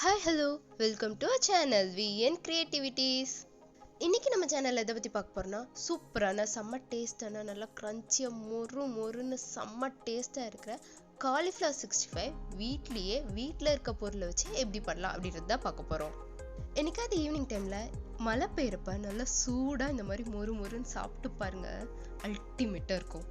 Hi, hello, welcome to our channel VN Creativities. இன்னைக்கு நம்ம சேனல்ல எதை பத்தி பார்க்க போறோம்னா சூப்பரான செம்ம டேஸ்டான நல்லா கிரன்ச்சியா மொறுன்னு செம்ம டேஸ்டா இருக்கிற காலிஃப்ளவர் 65 வீட்ல இருக்க பொருளை வச்சு எப்படி பண்ணலாம் அப்படின்றத பார்க்க போறோம். என்னைக்காவது ஈவினிங் டைம்ல மழை பெய்யறப்ப நல்லா சூடா இந்த மாதிரி மொறுன்னு சாப்பிட்டு பாருங்க, அல்டிமேட்டா இருக்கும்.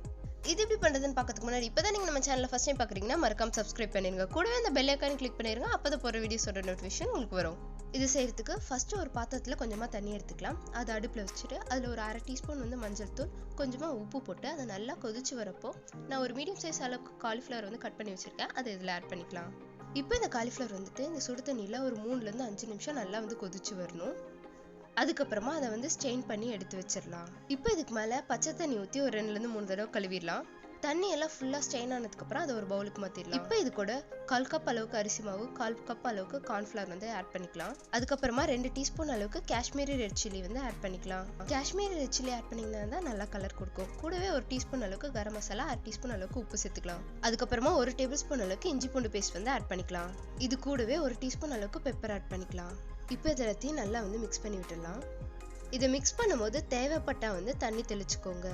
இது எப்படி பண்றதுன்னு பார்க்கறதுக்கு முன்னாடி இப்பதான் நீங்க நம்ம சேனலை ஃபர்ஸ்ட் டைம் பாக்குறீங்கன்னா மறக்காம சப்ஸ்கிரைப் பண்ணிருங்க. கூடவே அந்த பெல் ஐகான் கிளிக் பண்ணிருங்க. அப்பதான் போற வீடியோஸோட நோட்டிஃபிகேஷன் உங்களுக்கு வரும். இது செய்யறதுக்கு ஃபர்ஸ்ட் ஒரு பாத்திரத்துல கொஞ்சமா தண்ணி எடுத்துக்கலாம். அதை அடுப்புல வச்சுட்டு அதுல ஒரு 1/2 டீஸ்பூன் மஞ்சள் தூள், கொஞ்சமா உப்பு போட்டு அதை நல்லா கொதிச்சு வரப்போ நான் ஒரு மீடியம் சைஸ் அளவுக்கு காலிஃப்ளவர் கட் பண்ணி வச்சிருக்கேன். அதை இதுல ஆட் பண்ணிக்கலாம். இப்போ இந்த காலிஃப்ளவர் இந்த சுடு தண்ணியில ஒரு 3 ல இருந்து 5 நிமிஷம் நல்லா கொதிச்சு வரணும். அதுக்கப்புறமா அதை ஸ்ட்ரெயின் பண்ணி எடுத்து வச்சிடலாம். இப்போ இதுக்கு மேல பச்சை தண்ணி ஊற்றி ஒரு 2 ல இருந்து 3 தடவை கழுவிடலாம். தண்ணி எல்லாம் ஃபுல்லா ஸ்ட்ரெயின் ஆனதுக்கு அப்புறம் அதை ஒரு பவுலுக்கு மாத்திடலாம். இப்போ இது கூட 1/4 கப் அளவுக்கு அரிசி மாவு, 1/4 கப் அளவுக்கு கார்ன்ஃபிளவர் ஆட் பண்ணிக்கலாம். அதுக்கப்புறமா 2 டீஸ்பூன் அளவுக்கு காஷ்மீரி ரெட் சில்லி ஆட் பண்ணிக்கலாம். காஷ்மீரி ரெட் சில்லி ஆட் பண்ணீங்கன்னா தான் நல்லா கலர் கொடுக்கும். கூடவே 1 டீஸ்பூன் அளவுக்கு கரம் மசாலா, 1/2 டீஸ்பூன் அளவுக்கு உப்பு சேர்த்துக்கலாம். அதுக்கப்புறமா 1 டேபிள் ஸ்பூன் அளவுக்கு இஞ்சி பூண்டு பேஸ்ட் ஆட் பண்ணிக்கலாம். இது கூடவே 1 டீஸ்பூன் அளவுக்கு பெப்பர் ஆட் பண்ணிக்கலாம். இப்போ இதெல்லாத்தையும் நல்லா மிக்ஸ் பண்ணி விட்டுடலாம். இதை மிக்ஸ் பண்ணும்போது தேவைப்பட்டா தண்ணி தெளிச்சுக்கோங்க.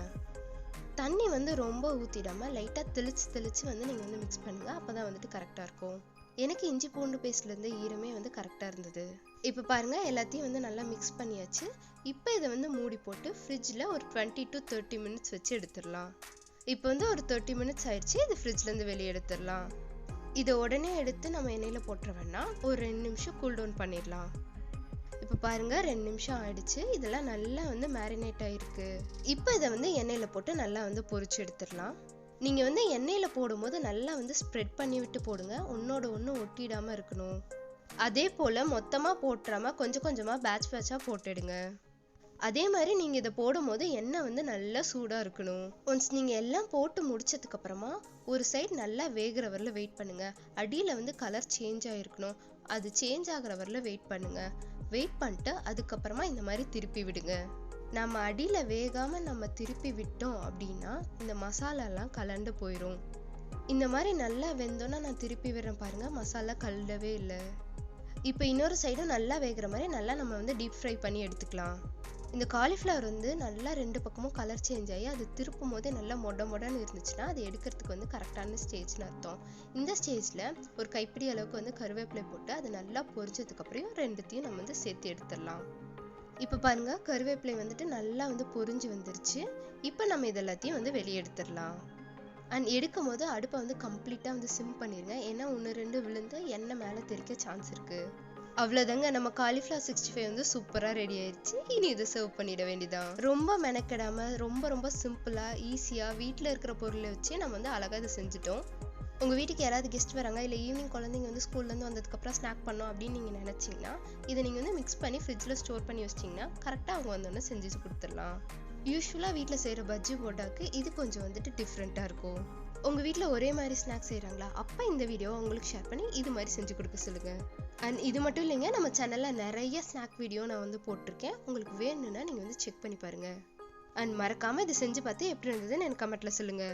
தண்ணி ரொம்ப ஊத்திடாம லைட்டா தெளிச்சு நீங்க மிக்ஸ் பண்ணுங்க. அப்பதான் கரெக்டா இருக்கும். எனக்கு இஞ்சி பூண்டு பேஸ்ட்ல இருந்து ஈரமே கரெக்டா இருந்தது. இப்ப பாருங்க, எல்லாத்தையும் நல்லா மிக்ஸ் பண்ணியாச்சு. இப்போ இதை மூடி போட்டு ஃப்ரிட்ஜ்ல ஒரு 20 to 30 மினிட்ஸ் வச்சு எடுத்துடலாம். இப்போ ஒரு 30 மினிட்ஸ் ஆயிடுச்சு. இது ஃப்ரிட்ஜ்ல இருந்து வெளியே எடுத்துடலாம். இதை உடனே எடுத்து நம்ம எண்ணெயில போட்டுற வேணாம். ஒரு 2 நிமிஷம் கூல் டவுன் பண்ணிடலாம். இப்போ பாருங்க, 2 நிமிஷம் ஆயிடுச்சு. இதெல்லாம் நல்லா மேரினேட் ஆயிருக்கு. இப்போ இதை எண்ணெயில போட்டு நல்லா பொரிச்சு எடுத்துடலாம். நீங்க எண்ணெயில போடும்போது நல்லா ஸ்ப்ரெட் பண்ணி விட்டு போடுங்க. ஒன்னோட ஒன்று ஒட்டிடாம இருக்கணும். அதே போல மொத்தமா போட்டுறாம கொஞ்சம் கொஞ்சமா பேட்சா போட்டுடுங்க. அதே மாதிரி நீங்க இதை போடும்போது எண்ணெய் நல்லா சூடா இருக்கணும். ஒன்ஸ் நீங்க எல்லாம் போட்டு முடிச்சதுக்கு அப்புறமா ஒரு சைடு நல்லா வேகிற வரல வெயிட் பண்ணுங்க. அடியில கலர் சேஞ்ச் ஆயிருக்கணும். அது சேஞ்ச் ஆகிற வரல வெயிட் பண்ணுங்க. வெயிட் பண்ணிட்டு அதுக்கப்புறமா இந்த மாதிரி திருப்பி விடுங்க. நம்ம அடியில வேகாம நம்ம திருப்பி விட்டோம் அப்படின்னா இந்த மசாலா எல்லாம் கலண்டு போயிடும். இந்த மாதிரி நல்லா வெந்தோன்னா நான் திருப்பி விடுறேன் பாருங்க, மசாலா கலண்டவே இல்லை. இப்போ இன்னொரு சைடும் நல்லா வேகிற மாதிரி நல்லா நம்ம டீப் ஃப்ரை பண்ணி எடுத்துக்கலாம். இந்த காலிஃப்ளவர் நல்லா 2 பக்கமும் கலர் சேஞ்ச் ஆகி அது திருப்பும் போதே நல்லா மொடன்னு இருந்துச்சுன்னா அது எடுக்கிறதுக்கு கரெக்டான ஸ்டேஜ்னு அர்த்தம். இந்த ஸ்டேஜ்ல ஒரு கைப்பிடி அளவுக்கு கருவேப்பிலை போட்டு அது நல்லா பொரிச்சதுக்கு அப்புறம் 2த்தையும் நம்ம சேர்த்து எடுத்துடலாம். இப்போ பாருங்க, கருவேப்பிலை நல்லா பொரிஞ்சு வந்துருச்சு. இப்போ நம்ம இதெல்லாத்தையும் வெளியே எடுத்துடலாம். அண்ட் எடுக்கும் போது அடுப்பை கம்ப்ளீட்டா சிம் பண்ணிருங்க. ஏன்னா 1-2 விழுந்து எண்ணெய் மேல தெறிக்க சான்ஸ் இருக்கு. அவ்வளவுதாங்க, நம்ம காலிஃப்ளவர் 65 சூப்பரா ரெடி ஆயிடுச்சு. இனி இதை சர்வ் பண்ணிட வேண்டியதான். ரொம்ப மெனக்கெடாம ரொம்ப சிம்பிளா ஈஸியா வீட்டுல இருக்கிற பொருளை வச்சு நம்ம அழகா இதை செஞ்சுட்டோம். உங்க வீட்டுக்கு யாராவது கெஸ்ட் வராங்க, இல்ல ஈவினிங் குழந்தைங்க ஸ்கூல்ல இருந்து வந்ததுக்கு அப்புறம் ஸ்நாக் பண்ணோம் அப்படின்னு நீங்க நினைச்சீங்கன்னா இதை நீங்க மிக்ஸ் பண்ணி ஃப்ரிட்ஜ்ல ஸ்டோர் பண்ணி வச்சிட்டீங்கன்னா கரெக்டா அவங்க வந்தோடனே செஞ்சு கொடுத்துடலாம். யூஸ்வலா வீட்டுல செய்யற பஜ்ஜி போட்டாக்கு இது கொஞ்சம் டிஃப்ரெண்டா இருக்கும். உங்க வீட்டுல ஒரே மாதிரி ஸ்நாக்ஸ் செய்யறாங்களா? அப்ப இந்த வீடியோ உங்களுக்கு ஷேர் பண்ணி இது மாதிரி செஞ்சு கொடுக்க சொல்லுங்க. அண்ட் இது மட்டும் இல்லைங்க, நம்ம சேனல்ல நிறைய ஸ்நாக் வீடியோ நான் போட்டிருக்கேன். உங்களுக்கு வேணும்னா நீங்க செக் பண்ணி பாருங்க. அண்ட் மறக்காம இதை செஞ்சு பார்த்து எப்படி இருந்ததுன்னு எனக்கு கமெண்ட்ல சொல்லுங்க.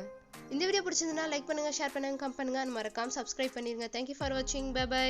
இந்த வீடியோ பிடிச்சிருந்தா லைக் பண்ணுங்க, ஷேர் பண்ணுங்க, கமெண்ட் பண்ணுங்க. அண்ட் மறக்காம சப்ஸ்கிரைப் பண்ணிருங்க. தேங்க்யூ ஃபார் வாட்சிங். Bye by.